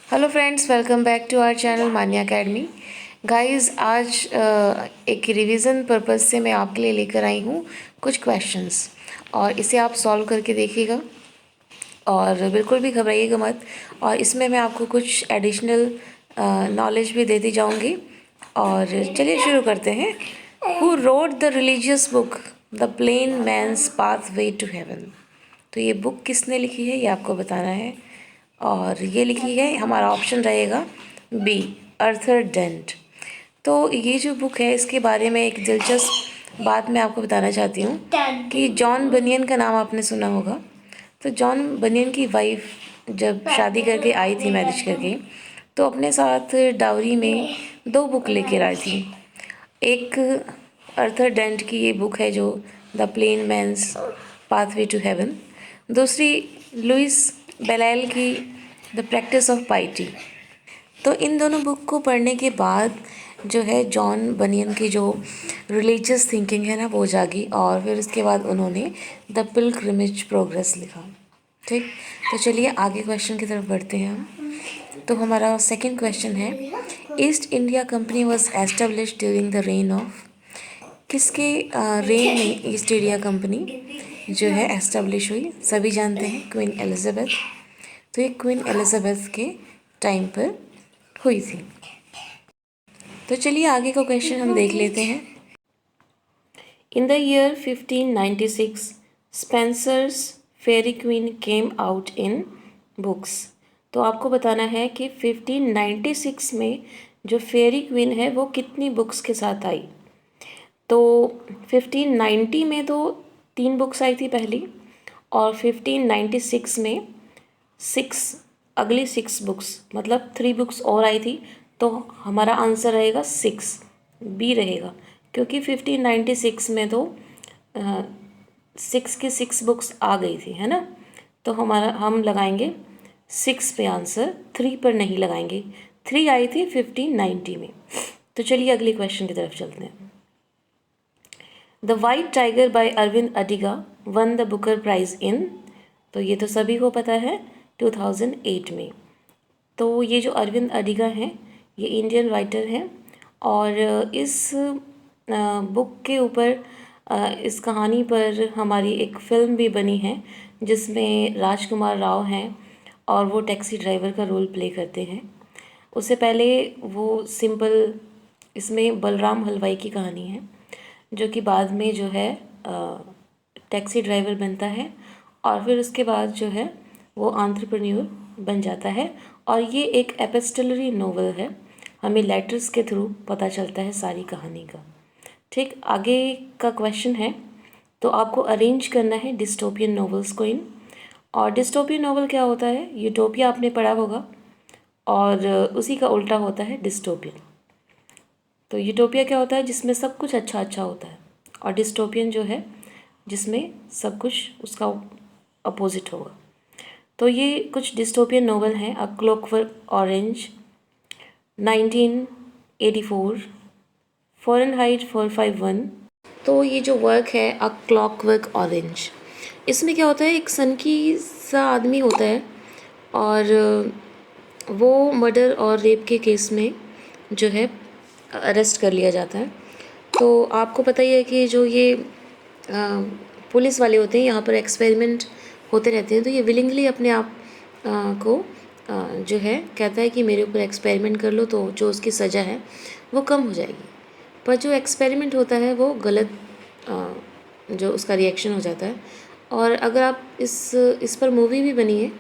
Hello friends, welcome back to our channel Manya academy. Guys, आज एक revision purpose से मैं आपके लिए लेकर आई हूँ कुछ क्वेश्चंस, और इसे आप सॉल्व करके देखिएगा और बिल्कुल भी घबराइएगा मत। और इसमें मैं आपको कुछ एडिशनल नॉलेज भी देती जाऊँगी। और चलिए शुरू करते हैं। Who wrote the religious book the plain man's pathway to heaven? तो ये बुक किसने लिखी है, ये आपको बताना है। और ये लिखी है, हमारा ऑप्शन रहेगा बी, अर्थर डेंट। तो ये जो बुक है, इसके बारे में एक दिलचस्प बात मैं आपको बताना चाहती हूँ कि जॉन बनियन का नाम आपने सुना होगा। तो जॉन बनियन की वाइफ जब शादी करके आई थी, मैरिज करके, तो अपने साथ डावरी में 2 बुक लेकर आई थी। एक अर्थर डेंट की ये बुक है जो the plain man's pathway to heaven. दूसरी लुइस बेलाइल की द प्रैक्टिस ऑफ पाइटी। तो इन दोनों बुक को पढ़ने के बाद जो है, जॉन बनियन की जो रिलीजियस थिंकिंग है ना, वो जागी। और फिर उसके बाद उन्होंने द पिलग्रिमेज प्रोग्रेस लिखा। ठीक, तो चलिए आगे क्वेश्चन की तरफ बढ़ते हैं हम। तो हमारा सेकंड क्वेश्चन है, east India company was establish during the rain of? किसके रेन में ईस्ट इंडिया कंपनी जो है एस्टेब्लिश हुई? सभी जानते हैं, क्वीन एलिजाबेथ। तो ये क्वीन एलिजाबेथ के टाइम पर हुई थी। तो चलिए आगे का क्वेश्चन हम देख लेते हैं। In the year 1596 Spenser's Faerie Queene came out in books. तो आपको बताना है कि 1596 में जो फेरी क्वीन है वो कितनी बुक्स के साथ आई। तो 1590 में तो 3 बुक्स आई थी पहली, और 1596 में 6, अगली 6 बुक्स, मतलब 3 बुक्स और आई थी। तो हमारा आंसर रहेगा 6, बी रहेगा, क्योंकि 1596 में तो 6 की 6 बुक्स आ गई थी, है ना। तो हम लगाएंगे 6 पे आंसर, 3 पर नहीं लगाएंगे। 3 आई थी 1590 में। तो चलिए अगले क्वेश्चन की तरफ चलते हैं। The White Tiger by Aravind Adiga won the Booker prize in? तो ये तो सभी को पता है, 2008 में। तो ये जो अरविंद अडिगा हैं, ये इंडियन राइटर हैं। और इस बुक के ऊपर, इस कहानी पर हमारी एक फ़िल्म भी बनी है, जिसमें राजकुमार राव हैं और वो टैक्सी ड्राइवर का रोल प्ले करते हैं। उससे पहले वो सिंपल, इसमें बलराम हलवाई की कहानी है, जो कि बाद में जो है टैक्सी ड्राइवर बनता है, और फिर उसके बाद जो है वो एंटरप्रेन्योर बन जाता है। और ये एक एपिस्टलरी नोवेल है, हमें लेटर्स के थ्रू पता चलता है सारी कहानी का। ठीक, आगे का क्वेश्चन है, तो आपको अरेंज करना है डिस्टोपियन नॉवेल्स को इन। और डिस्टोपियन नॉवेल क्या होता है? यूटोपिया आपने पढ़ा होगा, और उसी का उल्टा होता है डिस्टोपियन। तो यूटोपिया क्या होता है? जिसमें सब कुछ अच्छा अच्छा होता है, और डिस्टोपियन जो है जिसमें सब कुछ उसका अपोजिट होगा। तो ये कुछ डिस्टोपियन नॉवल हैं। अ क्लॉकवर्क ऑरेंज 1984, फ़ारेनहाइट 451। तो ये जो वर्क है अ क्लॉकवर्क ऑरेंज, इसमें क्या होता है, एक सनकी सा आदमी होता है, और वो मर्डर और रेप के केस में जो है अरेस्ट कर लिया जाता है। तो आपको पता ही है कि जो ये पुलिस वाले होते हैं, यहाँ पर एक्सपेरिमेंट होते रहते हैं। तो ये विलिंगली अपने आप को जो है कहता है कि मेरे ऊपर एक्सपेरिमेंट कर लो, तो जो उसकी सज़ा है वो कम हो जाएगी। पर जो एक्सपेरिमेंट होता है वो गलत जो उसका रिएक्शन हो जाता है। और अगर आप इस पर मूवी भी बनी है,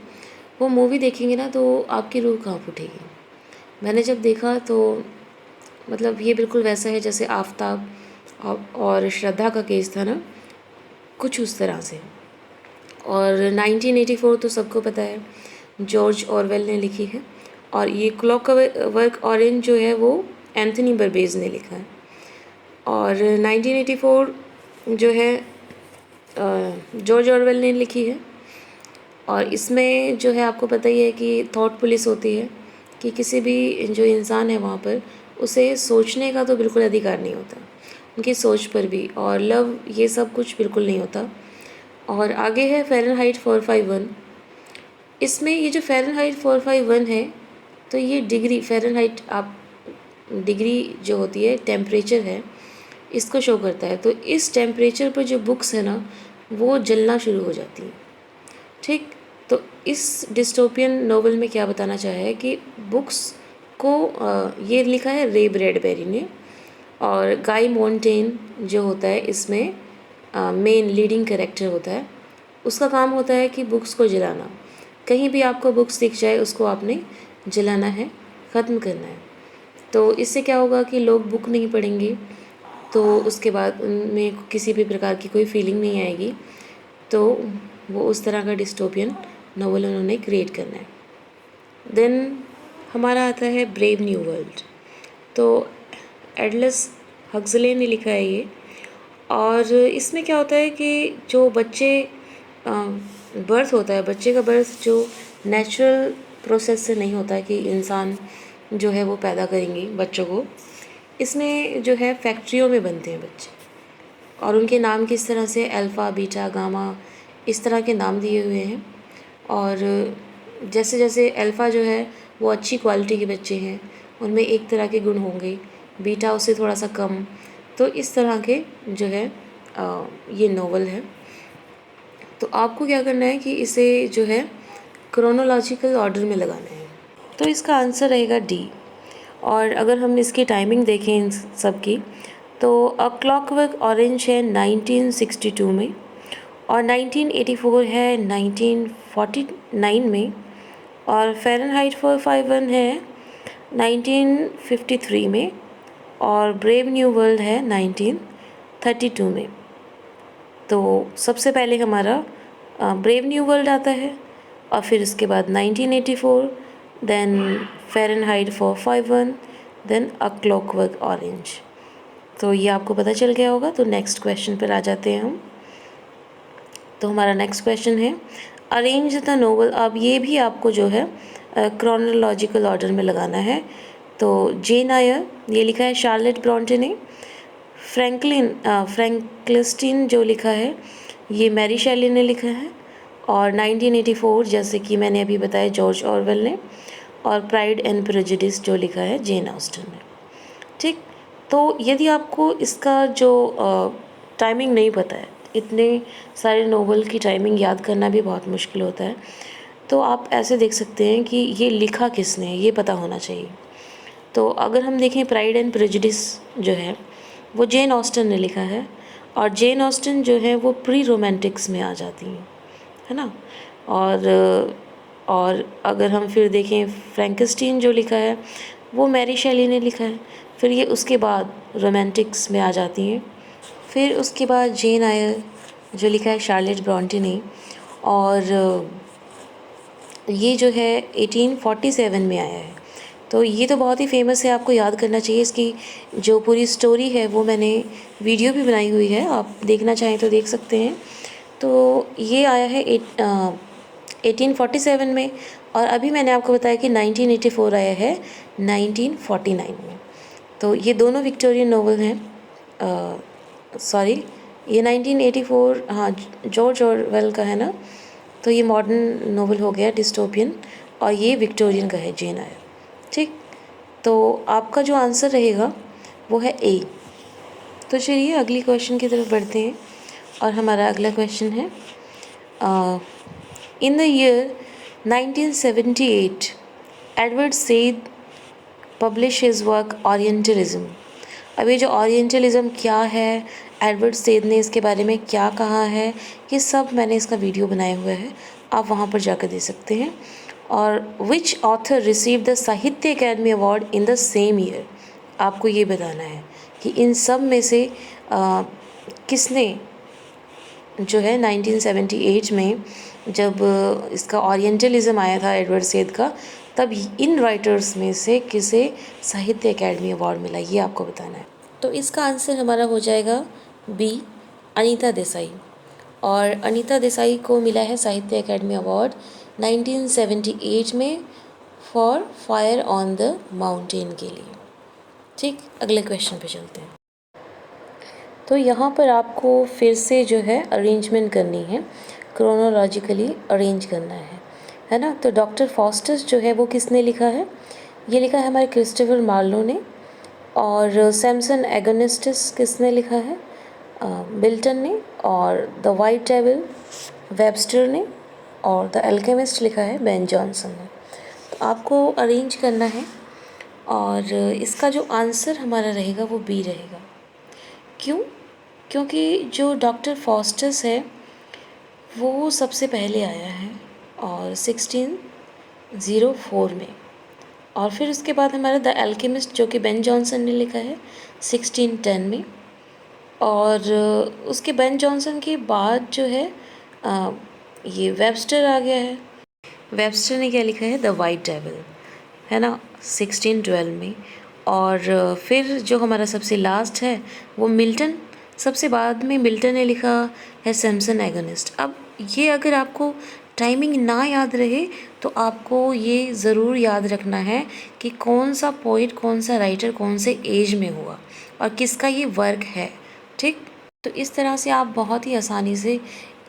वो मूवी देखेंगे ना तो आपकी रूह कांप उठेगी। मैंने जब देखा तो मतलब ये बिल्कुल वैसा है जैसे आफताब और श्रद्धा का केस था ना, कुछ उस तरह से। और 1984 तो सबको पता है, जॉर्ज ऑरवेल ने लिखी है। और ये क्लॉकवर्क ऑरेंज जो है वो एंथनी बर्बेज ने लिखा है। और 1984 जो है जॉर्ज ऑरवेल ने लिखी है। और इसमें जो है आपको पता ही है कि थॉट पुलिस होती है, कि किसी भी जो इंसान है वहाँ पर उसे सोचने का तो बिल्कुल अधिकार नहीं होता, उनकी सोच पर भी, और लव ये सब कुछ बिल्कुल नहीं होता। और आगे है फ़ारेनहाइट 451। इसमें ये जो फ़ारेनहाइट 451 है, तो ये डिग्री फ़ारेनहाइट आप डिग्री जो होती है टेम्परेचर है, इसको शो करता है। तो इस टेम्परेचर पर जो बुक्स है ना वो जलना शुरू हो जाती हैं। ठीक, तो इस डिस्टोपियन नोवेल में क्या बताना चाहा है कि बुक्स को ये लिखा है रे ब्रैडबेरी ने, और गाई मोंटेन जो होता है इसमें मेन लीडिंग कैरेक्टर होता है। उसका काम होता है कि बुक्स को जलाना। कहीं भी आपको बुक्स दिख जाए उसको आपने जलाना है, ख़त्म करना है। तो इससे क्या होगा कि लोग बुक नहीं पढ़ेंगे, तो उसके बाद उनमें किसी भी प्रकार की कोई फीलिंग नहीं आएगी। तो वो उस तरह का डिस्टोपियन नोवेल उन्होंने क्रिएट करना है। देन हमारा आता है ब्रेव न्यू वर्ल्ड। तो एडलस हक्सले ने लिखा है ये, और इसमें क्या होता है कि जो बच्चे बर्थ होता है, बच्चे का बर्थ जो नेचुरल प्रोसेस से नहीं होता है कि इंसान जो है वो पैदा करेंगे बच्चों को, इसमें जो है फैक्ट्रियों में बनते हैं बच्चे, और उनके नाम किस तरह से अल्फ़ा बीटा गामा इस तरह के नाम दिए हुए हैं। और जैसे जैसे अल्फ़ा जो है वो अच्छी क्वालिटी के बच्चे हैं, उनमें एक तरह के गुण होंगे, बीटा उससे थोड़ा सा कम। तो इस तरह के जो है ये नोवेल है। तो आपको क्या करना है कि इसे जो है क्रोनोलॉजिकल ऑर्डर में लगाना है। तो इसका आंसर रहेगा डी। और अगर हम इसकी टाइमिंग देखें इन सब की, तो अ क्लॉकवर्क ऑरेंज है 1962 में, और 1984 है 1949 में, और फ़ारेनहाइट 451 है 1953 में, और ब्रेव न्यू वर्ल्ड है 1932 में। तो सबसे पहले हमारा ब्रेव न्यू वर्ल्ड आता है, और फिर उसके बाद 1984, देन फ़ारेनहाइट 451, देन अ क्लॉकवर्क ऑरेंज। तो ये आपको पता चल गया होगा। तो नेक्स्ट क्वेश्चन पर आ जाते हैं हम। तो हमारा नेक्स्ट क्वेश्चन है अरेंज द नोवेल। अब ये भी आपको जो है क्रोनोलॉजिकल ऑर्डर में लगाना है। तो जेन आयर ये लिखा है शार्लेट ब्रॉन्टे ने। फ्रैंकलिस्टीन जो लिखा है ये मैरी शेली ने लिखा है। और 1984 जैसे कि मैंने अभी बताया जॉर्ज ऑरवेल ने। और प्राइड एंड प्रेजुडिस जो लिखा है जेन ऑस्टन ने। ठीक, तो यदि आपको इसका जो टाइमिंग नहीं पता है, इतने सारे नोवेल की टाइमिंग याद करना भी बहुत मुश्किल होता है, तो आप ऐसे देख सकते हैं कि ये लिखा किसने है ये पता होना चाहिए। तो अगर हम देखें प्राइड एंड प्रेजुडिस जो है वो जेन ऑस्टन ने लिखा है, और जेन ऑस्टन जो है वो प्री रोमांटिक्स में आ जाती हैं, है ना। और अगर हम फिर देखें फ्रैंकेस्टीन जो लिखा है वो मैरी शेली ने लिखा है, फिर ये उसके बाद रोमांटिक्स में आ जाती हैं। फिर उसके बाद जेन आयर जो लिखा है शार्लेट ब्रॉन्टे ने, और ये जो है 1847 में आया है। तो ये तो बहुत ही फेमस है, आपको याद करना चाहिए। इसकी जो पूरी स्टोरी है वो मैंने वीडियो भी बनाई हुई है, आप देखना चाहें तो देख सकते हैं। तो ये आया है 1847 में, और अभी मैंने आपको बताया कि 1984 आया है 1949 में। तो ये दोनों विक्टोरियन नोवेल हैं। सॉरी, ये 1984 हाँ जॉर्ज ऑरवेल का है ना, तो ये मॉडर्न नोवेल हो गया डिस्टोपियन, और ये विक्टोरियन का है जेन आयर। ठीक, तो आपका जो आंसर रहेगा वो है ए। तो चलिए अगली क्वेश्चन की तरफ बढ़ते हैं, और हमारा अगला क्वेश्चन है इन the year 1978 Edward said publish his work orientalism. अब ये जो ओरिएंटलिज्म क्या है, एडवर्ड सेड ने इसके बारे में क्या कहा है, ये सब मैंने इसका वीडियो बनाया हुआ है, आप वहाँ पर जाकर दे सकते हैं। और विच ऑथर रिसीव द साहित्य academy award in the same year, आपको ये बताना है कि इन सब में से किसने जो है 1978 में जब इसका ओरिएंटलिज्म आया था एडवर्ड सेड का, तब इन राइटर्स में से किसे साहित्य अकेडमी अवार्ड मिला, ये आपको बताना है। तो इसका आंसर हमारा हो जाएगा बी, अनीता देसाई। और अनीता देसाई को मिला है साहित्य अकेडमी अवार्ड 1978 में for fire on the mountain के लिए। ठीक, अगले क्वेश्चन पे चलते हैं। तो यहाँ पर आपको फिर से जो है अरेंजमेंट करनी है, क्रोनोलॉजिकली अरेंज करना है ना। तो डॉक्टर फॉस्टर्स जो है वो किसने लिखा है, ये लिखा है हमारे क्रिस्टोफर मार्लो ने। और सैमसन एगोनिस्टिस किसने लिखा है? मिल्टन ने। और द वाइट टेबल वेबस्टर ने। और द अल्केमिस्ट लिखा है बेन जॉनसन ने। तो आपको अरेंज करना है और इसका जो आंसर हमारा रहेगा वो बी रहेगा। क्यों? क्योंकि जो डॉक्टर फॉस्टस है वो सबसे पहले आया है और 1604 में। और फिर उसके बाद हमारा द अल्केमिस्ट जो कि बेन जॉनसन ने लिखा है 1610 में। और उसके बेन जॉनसन के बाद जो है ये वेबस्टर आ गया है। वेबस्टर ने क्या लिखा है? द वाइट डेविल, है ना, 1612 में। और फिर जो हमारा सबसे लास्ट है वो मिल्टन, सबसे बाद में मिल्टन ने लिखा है सैमसन एगोनिस्ट। अब ये अगर आपको टाइमिंग ना याद रहे तो आपको ये ज़रूर याद रखना है कि कौन सा पोइट, कौन सा राइटर कौन से एज में हुआ और किसका ये वर्क है। ठीक, तो इस तरह से आप बहुत ही आसानी से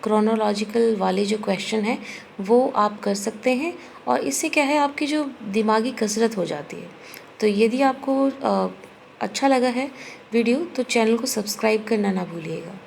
क्रोनोलॉजिकल वाले जो क्वेश्चन हैं वो आप कर सकते हैं। और इससे क्या है, आपकी जो दिमागी कसरत हो जाती है। तो यदि आपको अच्छा लगा है वीडियो तो चैनल को सब्सक्राइब करना ना भूलिएगा।